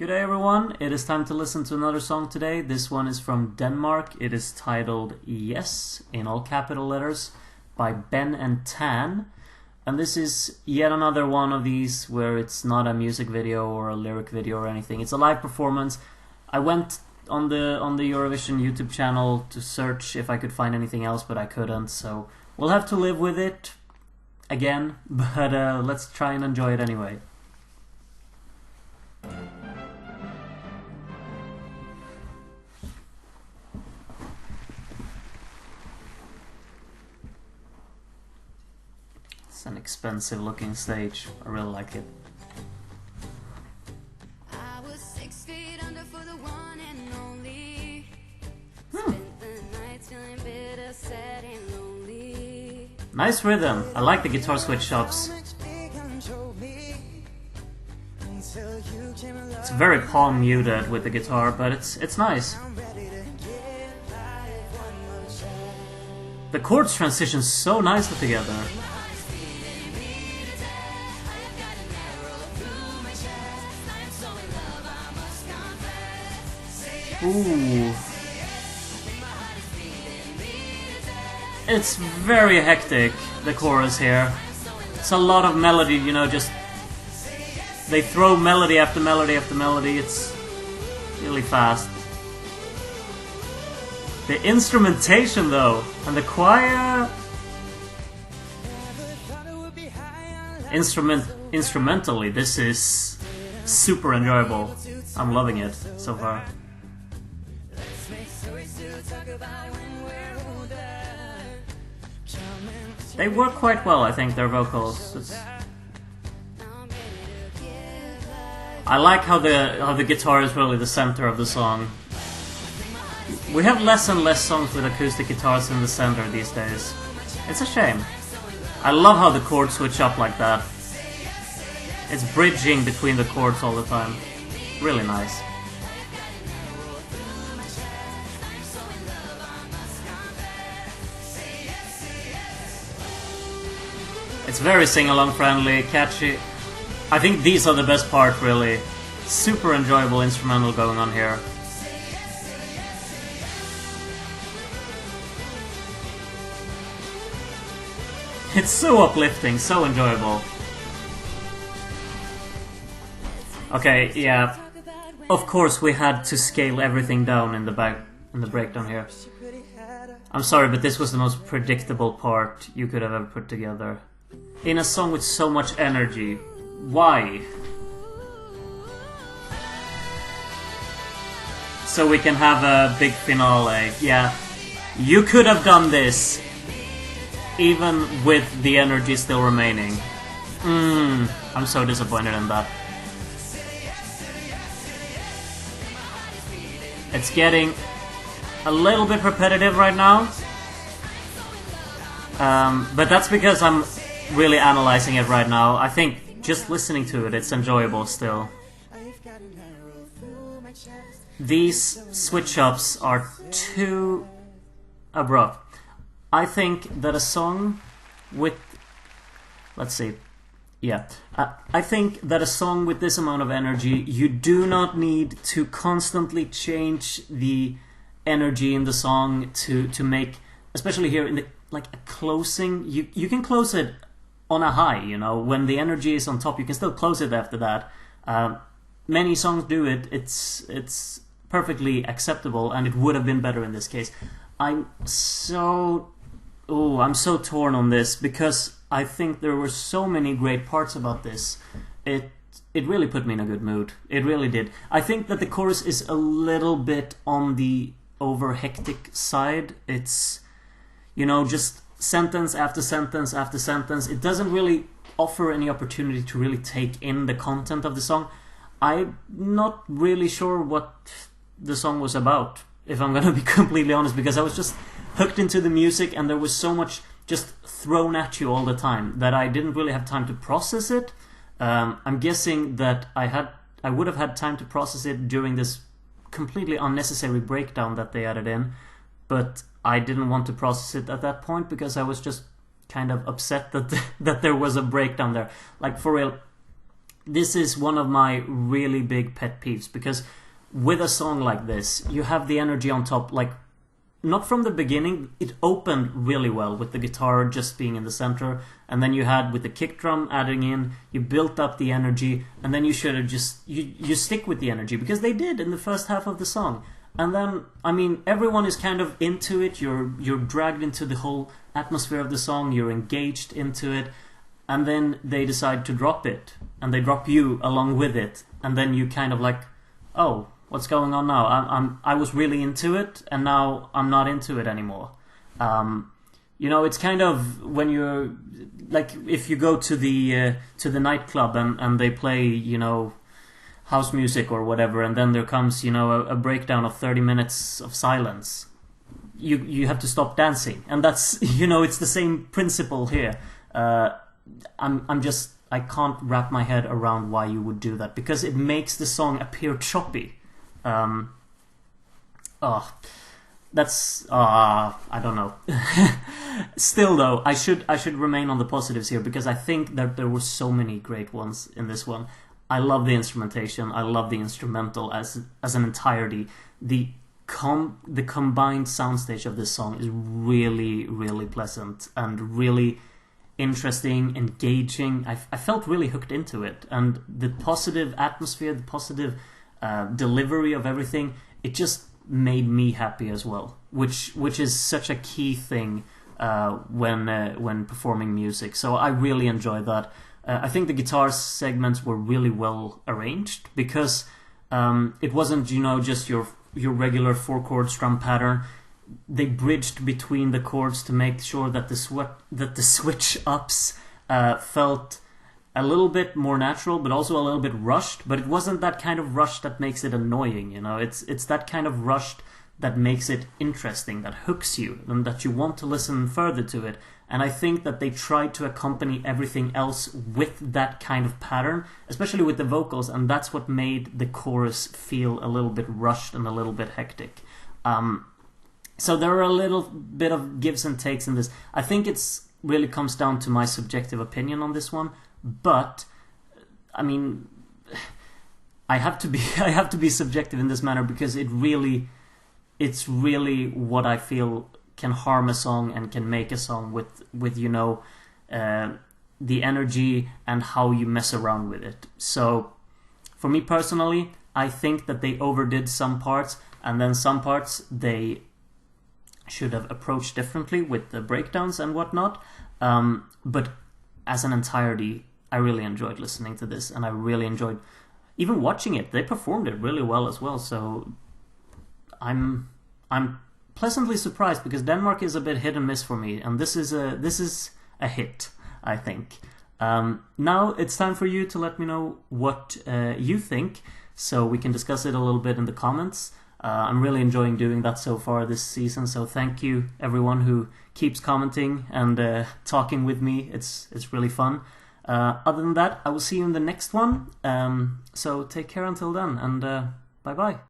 Good day everyone, it is time to listen to another song today. This one is from Denmark. It is titled Yes, in all capital letters, by Ben and Tan. And this is yet another one of these where it's not a music video or a lyric video or anything. It's a live performance. I went on the Eurovision YouTube channel to search if I could find anything else, but I couldn't, so we'll have to live with it again, but let's try and enjoy it anyway. It's an expensive looking stage. I really like it. I was 6 feet under for the one and only. Spent the nights feeling bitter, sad and lonely. Nice rhythm. I like the guitar switch ups. It's very palm muted with the guitar, but it's nice. The chords transition so nicely together. Ooh. It's very hectic, the chorus here. It's a lot of melody, you know, just... They throw melody after melody after melody, it's really fast. The instrumentation though, and the choir... Instrumentally, this is super enjoyable. I'm loving it so far. They work quite well, I think, their vocals. I like how the guitar is really the center of the song. We have less and less songs with acoustic guitars in the center these days. It's a shame. I love how the chords switch up like that. It's bridging between the chords all the time. Really nice. It's very sing-along friendly, catchy. I think these are the best part, really. Super enjoyable instrumental going on here. It's so uplifting, so enjoyable. Okay, yeah. Of course we had to scale everything down in the breakdown here. I'm sorry, but this was the most predictable part you could have ever put together. In a song with so much energy. Why? So we can have a big finale. Yeah. You could have done this even with the energy still remaining. I'm so disappointed in that. It's getting a little bit repetitive right now. But that's because I'm really analyzing it right now. I think just listening to it, it's enjoyable still. These switch-ups are too abrupt. I think that a song with... Let's see. Yeah. I think that a song with this amount of energy, you do not need to constantly change the energy in the song to make... Especially here in the... Like a closing... You can close it on a high, you know, when the energy is on top, you can still close it after that. Many songs do it. It's perfectly acceptable, and it would have been better in this case. I'm so torn on this because I think there were so many great parts about this. It really put me in a good mood. It really did. I think that the chorus is a little bit on the over hectic side. It's, you know, just sentence after sentence after sentence. It doesn't really offer any opportunity to really take in the content of the song. I'm not really sure what the song was about, if I'm gonna be completely honest, because I was just hooked into the music and there was so much just thrown at you all the time that I didn't really have time to process it. I'm guessing that I would have had time to process it during this completely unnecessary breakdown that they added in, but I didn't want to process it at that point because I was just kind of upset that that there was a breakdown there. Like, for real, this is one of my really big pet peeves, because with a song like this, you have the energy on top, like, not from the beginning. It opened really well with the guitar just being in the center, and then you had with the kick drum adding in, you built up the energy, and then you should have just you stick with the energy, because they did in the first half of the song. And then, I mean, everyone is kind of into it. You're dragged into the whole atmosphere of the song. You're engaged into it, and then they decide to drop it, and they drop you along with it, and then you kind of like, oh, what's going on now? I was really into it, and now I'm not into it anymore. It's kind of when you're like, if you go to the nightclub and they play, house music or whatever, and then there comes, a breakdown of 30 minutes of silence. You have to stop dancing, and that's, it's the same principle here. I can't wrap my head around why you would do that, because it makes the song appear choppy. I don't know. Still though, I should remain on the positives here, because I think that there were so many great ones in this one. I love the instrumentation. I love the instrumental as an entirety. The combined soundstage of this song is really, really pleasant and really interesting, engaging. I felt really hooked into it, and the positive atmosphere, the positive delivery of everything, it just made me happy as well, which is such a key thing when performing music. So I really enjoyed that. I think the guitar segments were really well arranged, because it wasn't, just your regular 4-chord strum pattern. They bridged between the chords to make sure that the switch ups felt a little bit more natural, but also a little bit rushed. But it wasn't that kind of rush that makes it annoying. It's that kind of rushed that makes it interesting, that hooks you, and that you want to listen further to it. And I think that they tried to accompany everything else with that kind of pattern, especially with the vocals, and that's what made the chorus feel a little bit rushed and a little bit hectic. So there are a little bit of gives and takes in this. I think it's really comes down to my subjective opinion on this one, but I mean, I have to be subjective in this manner, because it's really what I feel can harm a song and can make a song with the energy and how you mess around with it. So for me personally, I think that they overdid some parts, and then some parts they should have approached differently with the breakdowns and whatnot. But as an entirety, I really enjoyed listening to this, and I really enjoyed even watching it. They performed it really well as well, so I'm pleasantly surprised, because Denmark is a bit hit and miss for me, and this is a hit, I think. Now it's time for you to let me know what you think, so we can discuss it a little bit in the comments. I'm really enjoying doing that so far this season, so thank you everyone who keeps commenting and talking with me. It's really fun. Other than that, I will see you in the next one. So take care until then, and bye bye.